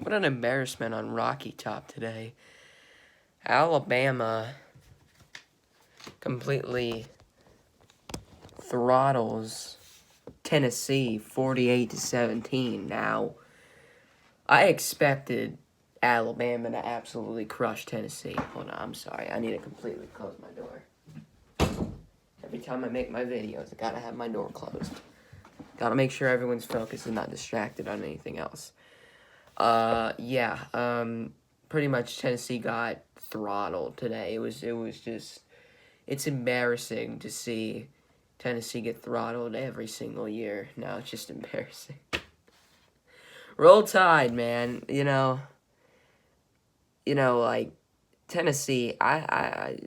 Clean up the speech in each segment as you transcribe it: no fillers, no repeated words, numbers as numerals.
What an embarrassment on Rocky Top today. Alabama completely throttles Tennessee 48-17. Now, I expected Alabama to absolutely crush Tennessee. Hold on, I'm sorry. I need to completely close my door. Every time I make my videos, I gotta have my door closed. Gotta make sure everyone's focused and not distracted on anything else. Pretty much Tennessee got throttled today. It was just, it's embarrassing to see Tennessee get throttled every single year. Now it's just embarrassing. Roll Tide, man. Like, Tennessee, I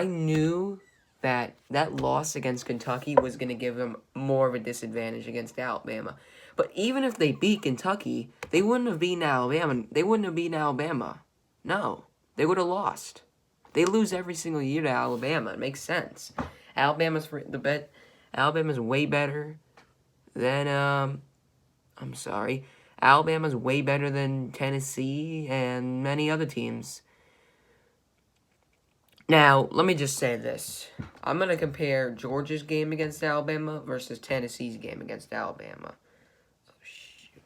knew that loss against Kentucky was going to give them more of a disadvantage against Alabama. But even if they beat Kentucky, they wouldn't have beaten Alabama. No, they would have lost. They lose every single year to Alabama. It makes sense. Alabama's way better than Alabama's way better than Tennessee and many other teams. Now, let me just say this. I'm going to compare Georgia's game against Alabama versus Tennessee's game against Alabama. Oh, shoot.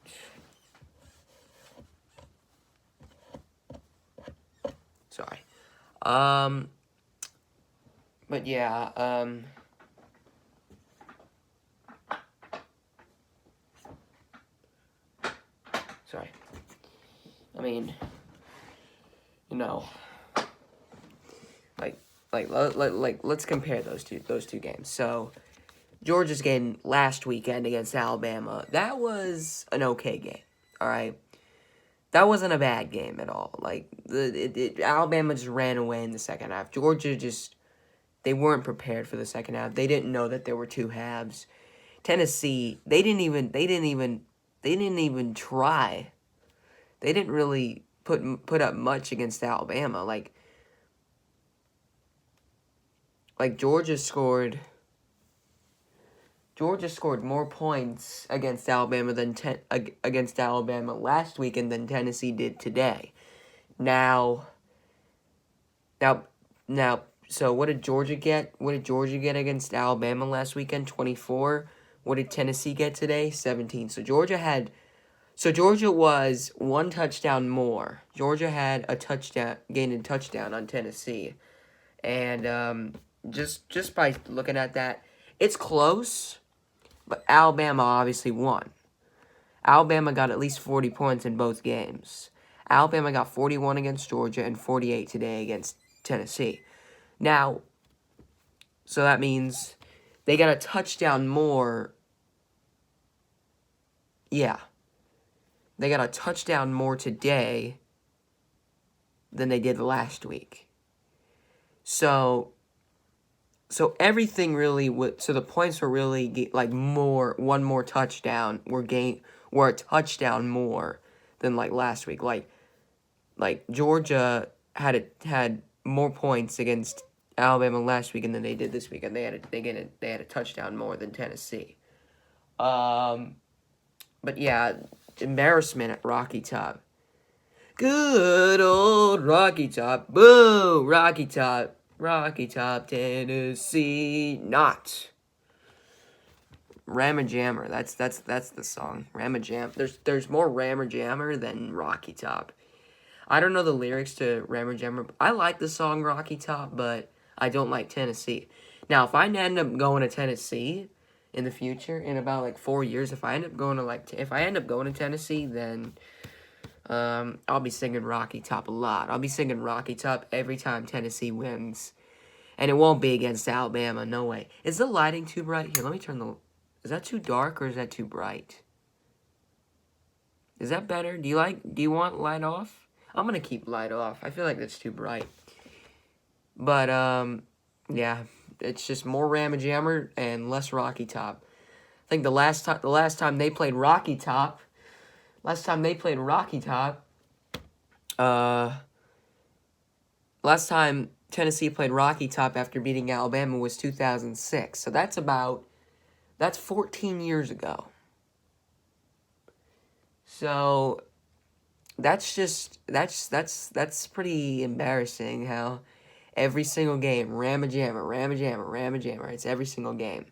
Sorry. But yeah, sorry. I mean, let's compare those two games. So, Georgia's game last weekend against Alabama, that was an okay game. All right, that wasn't a bad game at all. Like Alabama just ran away in the second half. Georgia they weren't prepared for the second half. They didn't know that there were two halves. Tennessee, they didn't even try. They didn't really put up much against Alabama. Like Georgia scored more points against Alabama against Alabama last weekend than Tennessee did today. Now, so what did Georgia get? What did Georgia get against Alabama last weekend? 24. What did Tennessee get today? 17. So Georgia was one touchdown more. Georgia had gained a touchdown on Tennessee. And just by looking at that, it's close, but Alabama obviously won. Alabama got at least 40 points in both games. Alabama got 41 against Georgia and 48 today against Tennessee. Now, so that means they got a touchdown more. Yeah. They got a touchdown more today than they did last week. So everything really so the points were really like one more touchdown were a touchdown more than like last week. Like Georgia had more points against Alabama last week than they did this week, and they had a touchdown more than Tennessee. But yeah, embarrassment at Rocky Top. Good old Rocky Top. Boo! Rocky Top. Rocky Top, Tennessee. Not. Ramma Jammer. That's the song. Ramma Jam. There's more Ramma Jammer than Rocky Top. I don't know the lyrics to Ramma Jammer. I like the song Rocky Top, but I don't like Tennessee. Now, if I end up going to Tennessee in the future, in about like 4 years, if I end up going to Tennessee, then I'll be singing Rocky Top a lot. I'll be singing Rocky Top every time Tennessee wins. And it won't be against Alabama, no way. Is the lighting too bright? Here, let me turn is that too dark or is that too bright? Is that better? Do you want light off? I'm gonna keep light off. I feel like that's too bright. But, yeah. It's just more Ramma Jammer and less Rocky Top. I think the last time they played Rocky Top, last time Tennessee played Rocky Top after beating Alabama was 2006. So that's 14 years ago. So that's pretty embarrassing how every single game, Ramma Jammer, Ramma Jammer, Ramma Jammer. It's every single game.